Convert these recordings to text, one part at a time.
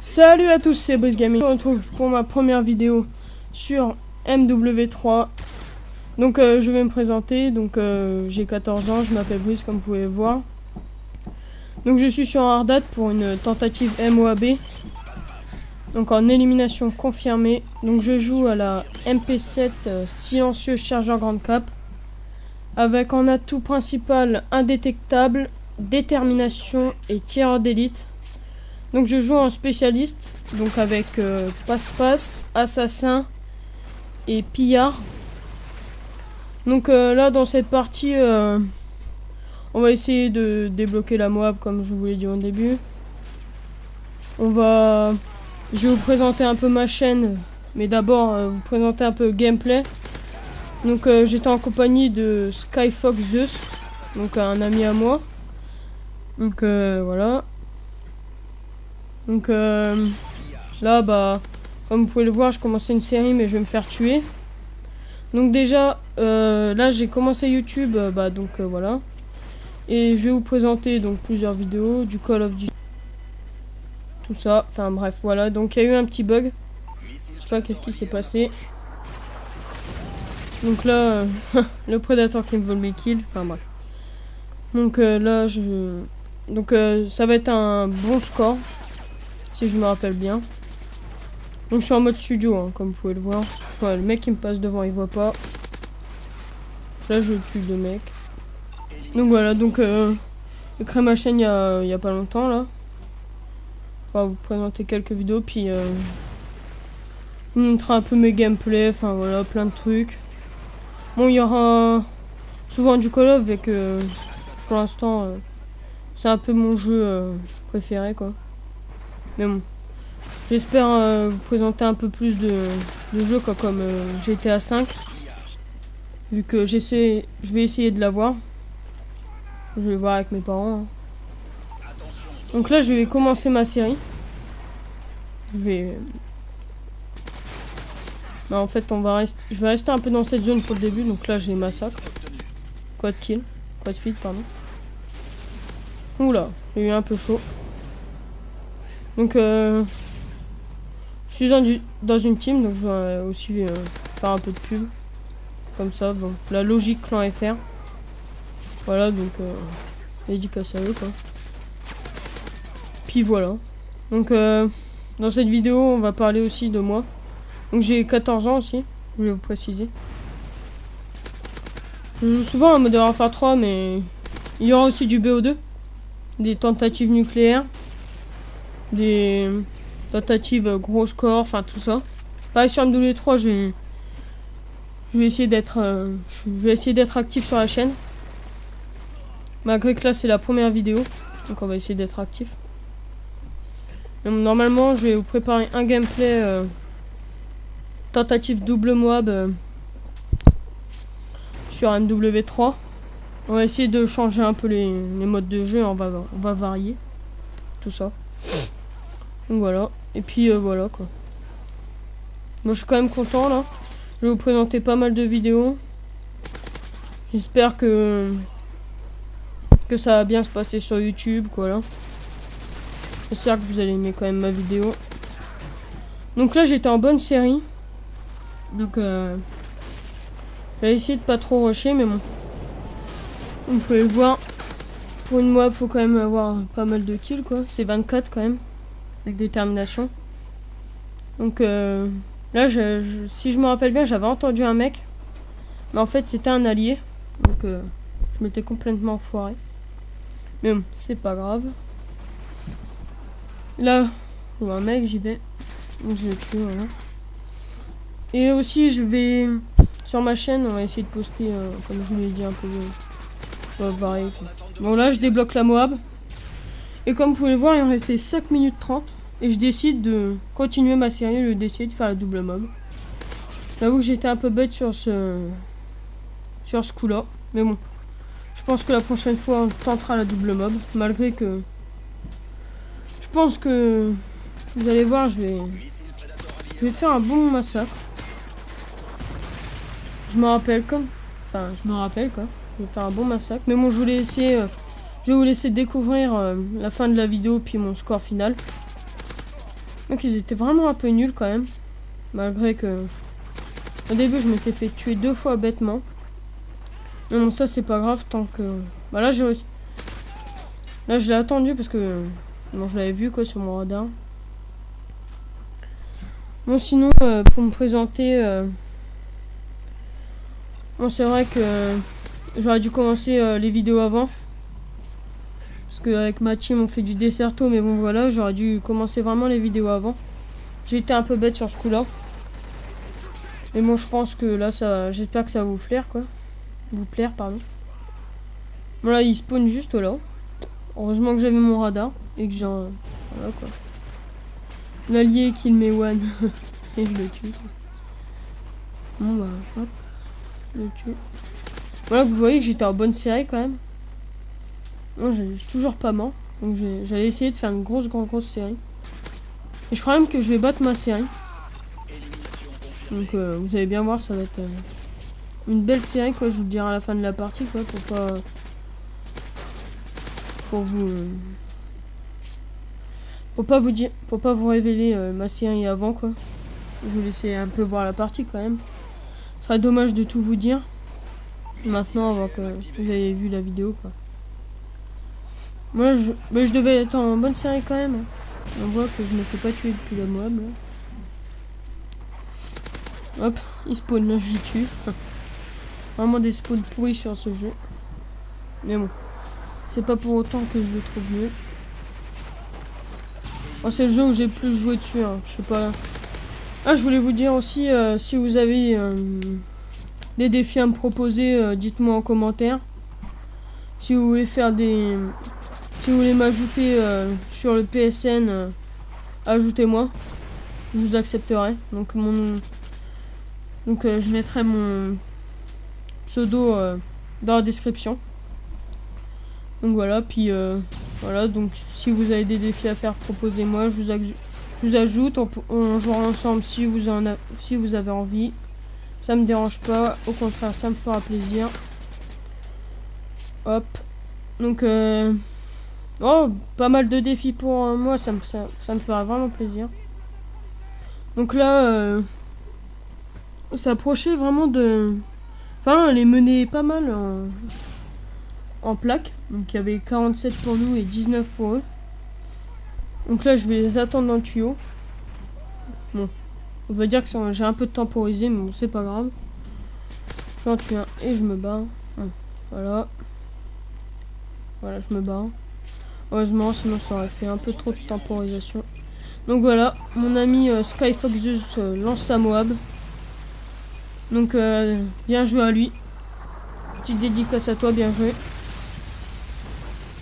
Salut à tous, c'est Brice Gaming. Je me retrouve pour ma première vidéo sur MW3. Donc je vais me présenter. Donc j'ai 14 ans, je m'appelle Brice comme vous pouvez le voir. Donc je suis sur Ardat pour une tentative MOAB. Donc en élimination confirmée. Donc je joue à la MP7 silencieux chargeur grande cap. Avec en atout principal indétectable, détermination et tireur d'élite. Donc je joue en spécialiste, donc avec passe-passe, assassin et pillard. Donc là dans cette partie, on va essayer de débloquer la Moab comme je vous l'ai dit au début. Je vais vous présenter un peu ma chaîne, mais d'abord vous présenter un peu le gameplay. Donc j'étais en compagnie de Skyfox Zeus, donc un ami à moi. Donc voilà. Donc là bah comme vous pouvez le voir, je commençais une série mais je vais me faire tuer. Donc déjà là j'ai commencé YouTube voilà. Et je vais vous présenter donc plusieurs vidéos du Call of Duty. Tout ça, enfin bref voilà, donc il y a eu un petit bug. Je sais pas qu'est-ce qui s'est passé. Donc là le prédateur qui me vole mes kills, enfin bref. Donc là ça va être un bon score. Si je me rappelle bien. Donc je suis en mode studio, hein, comme vous pouvez le voir. Ouais, le mec qui me passe devant, il voit pas. Là, je tue deux mecs. Donc voilà, donc j'ai créé ma chaîne il y a pas longtemps, là. On va vous présenter quelques vidéos, puis vous montrer un peu mes gameplays, enfin voilà, plein de trucs. Bon, il y aura souvent du Call of, avec pour l'instant, c'est un peu mon jeu préféré, quoi. Mais bon. J'espère vous présenter un peu plus de jeux quoi, comme GTA 5. Vu que je vais essayer de l'avoir. Je vais voir avec mes parents. Hein. Donc là, je vais commencer ma série. Bah, en fait, je vais rester un peu dans cette zone pour le début. Donc là, j'ai massacre. Quad kill. Quad feed, pardon. Oula, j'ai eu un peu chaud. Donc je suis dans une team, donc je vais aussi faire un peu de pub. Comme ça, bon. La logique clan FR. Voilà, donc dédicace à eux, quoi. Puis voilà. Donc dans cette vidéo, on va parler aussi de moi. Donc j'ai 14 ans aussi, je vais vous préciser. Je joue souvent en Modern Warfare 3, mais il y aura aussi du BO2. Des tentatives nucléaires. Des tentatives gros score, enfin tout ça. Pareil sur MW3, je vais essayer d'être actif sur la chaîne. Malgré que là c'est la première vidéo, donc on va essayer d'être actif. Donc, normalement, je vais vous préparer un gameplay tentative double Moab sur MW3. On va essayer de changer un peu les modes de jeu, on va varier tout ça. Donc voilà. Et puis voilà quoi. Moi je suis quand même content là. Je vais vous présenter pas mal de vidéos. J'espère que ça va bien se passer sur YouTube quoi là. J'espère que vous allez aimer quand même ma vidéo. Donc là j'étais en bonne série. Donc j'ai essayé de pas trop rusher mais bon. Vous pouvez le voir. Pour une mob faut quand même avoir pas mal de kills quoi. C'est 24 quand même. Avec détermination. Donc là, si je me rappelle bien, j'avais entendu un mec. Mais en fait, c'était un allié. Donc je m'étais complètement foiré. Mais bon, c'est pas grave. Là, je vois un mec, j'y vais. Donc je le tue, voilà. Et aussi, je vais... Sur ma chaîne, on va essayer de poster, comme je vous l'ai dit, un peu... varié, quoi. Bon, là, je débloque la Moab. Et comme vous pouvez le voir, il me restait 5 minutes 30. Et je décide de continuer ma série, au lieu d'essayer de faire la double mob. J'avoue que j'étais un peu bête sur ce coup-là. Mais bon, je pense que la prochaine fois, on tentera la double mob. Malgré que... Je pense que... Vous allez voir, je vais faire un bon massacre. Je me rappelle quoi. Je vais faire un bon massacre. Mais bon, je vais vous laisser découvrir la fin de la vidéo, puis mon score final. Donc ils étaient vraiment un peu nuls quand même. Malgré que... Au début je m'étais fait tuer 2 fois bêtement. Mais bon ça c'est pas grave tant que... Bah là j'ai réussi. Là je l'ai attendu parce que... Bon je l'avais vu quoi sur mon radar. Bon sinon pour me présenter... Bon c'est vrai que... J'aurais dû commencer les vidéos avant. Parce qu'avec ma team on fait du desserto. Mais bon voilà, j'aurais dû commencer vraiment les vidéos avant. J'ai été un peu bête sur ce coup là. Mais bon je pense que là ça... J'espère que ça va vous plaire quoi. Vous plaire pardon. Bon là il spawn juste là. Heureusement que j'avais mon radar. Et que j'ai un... Voilà quoi. L'allié kill me one. Et je le tue. Bon bah hop. Je le tue. Voilà vous voyez que j'étais en bonne série quand même. Moi j'ai toujours pas mort. Donc j'allais essayer de faire une grosse série. Et je crois même que je vais battre ma série. Donc vous allez bien voir, ça va être une belle série quoi, je vous le dirai à la fin de la partie quoi, pour pas... Pour pas vous révéler ma série avant quoi. Je vais vous laisser un peu voir la partie quand même. Ce serait dommage de tout vous dire. Maintenant avant que vous ayez vu la vidéo quoi. Moi je devais être en bonne série quand même. On voit que je me fais pas tuer depuis la mob là. Hop, il spawn là, je l'ai tue. Vraiment des spawns pourris sur ce jeu. Mais bon, c'est pas pour autant que je le trouve mieux. Oh, c'est le jeu où j'ai le plus joué dessus, hein. Je sais pas. Ah, je voulais vous dire aussi, si vous avez des défis à me proposer, dites-moi en commentaire. Si vous voulez faire des... Si vous voulez m'ajouter sur le PSN, ajoutez-moi. Je vous accepterai. Donc je mettrai mon pseudo dans la description. Donc voilà, puis voilà, donc si vous avez des défis à faire, proposez-moi, je vous ajoute, on jouera ensemble si vous avez envie. Ça me dérange pas, au contraire, ça me fera plaisir. Hop. Donc oh, pas mal de défis pour moi, ça me fera vraiment plaisir. Donc là s'approchait vraiment de... Enfin, elle est menée pas mal en plaque. Donc il y avait 47 pour nous et 19 pour eux. Donc là je vais les attendre dans le tuyau. Bon, on va dire que j'ai un peu de temporisé, mais bon, c'est pas grave. J'en tue un et je me barre. Voilà. Voilà, je me barre. Heureusement, sinon ça aurait fait un peu trop de temporisation. Donc voilà, mon ami Skyfoxus lance sa Moab. Donc bien joué à lui. Petite dédicace à toi, bien joué.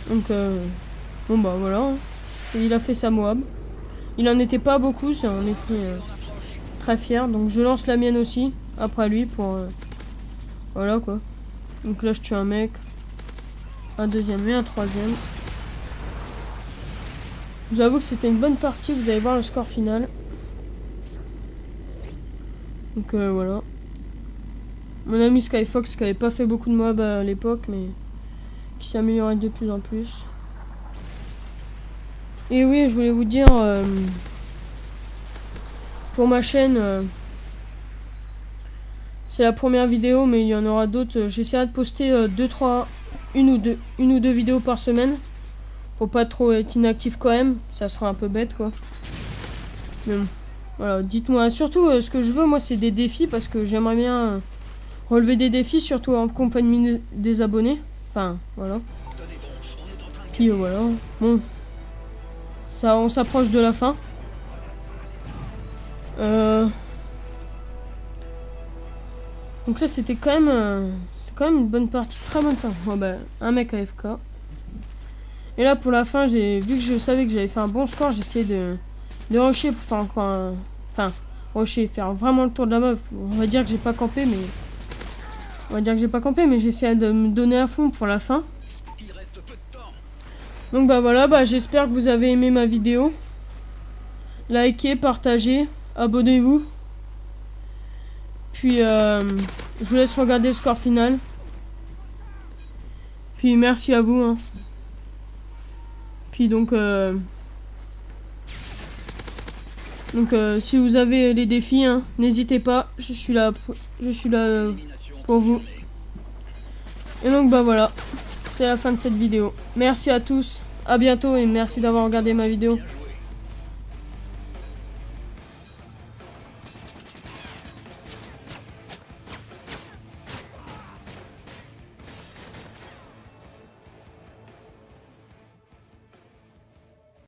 Donc bon bah voilà. Hein. Il a fait sa Moab. Il en était pas beaucoup, ça on était très fiers. Donc je lance la mienne aussi, après lui pour... voilà quoi. Donc là je tue un mec. Un deuxième et un troisième. Je vous avoue que c'était une bonne partie, vous allez voir le score final. Donc voilà. Mon ami Skyfox qui avait pas fait beaucoup de mobs à l'époque, mais qui s'améliorait de plus en plus. Et oui, je voulais vous dire, pour ma chaîne, c'est la première vidéo, mais il y en aura d'autres. J'essaierai de poster une ou deux vidéos par semaine. Pour pas trop être inactif quand même, ça sera un peu bête quoi. Mais bon, voilà, dites-moi. Surtout, ce que je veux, moi, c'est des défis parce que j'aimerais bien relever des défis, surtout en compagnie des abonnés. Enfin, voilà. Puis voilà. Bon, ça, on s'approche de la fin. Donc là, c'était quand même, c'est quand même une bonne partie, très bonne partie. Oh, bah, un mec AFK. Et là, pour la fin, vu que je savais que j'avais fait un bon score, j'ai essayé de rusher pour faire encore un... Enfin, rusher, faire vraiment le tour de la meuf. On va dire que j'ai pas campé, mais... j'ai essayé de me donner à fond pour la fin. Donc bah voilà, bah j'espère que vous avez aimé ma vidéo. Likez, partagez, abonnez-vous. Puis, je vous laisse regarder le score final. Puis merci à vous, hein. Puis donc Donc si vous avez les défis, hein, n'hésitez pas, je suis là pour vous. Et donc bah voilà, c'est la fin de cette vidéo. Merci à tous, à bientôt et merci d'avoir regardé ma vidéo.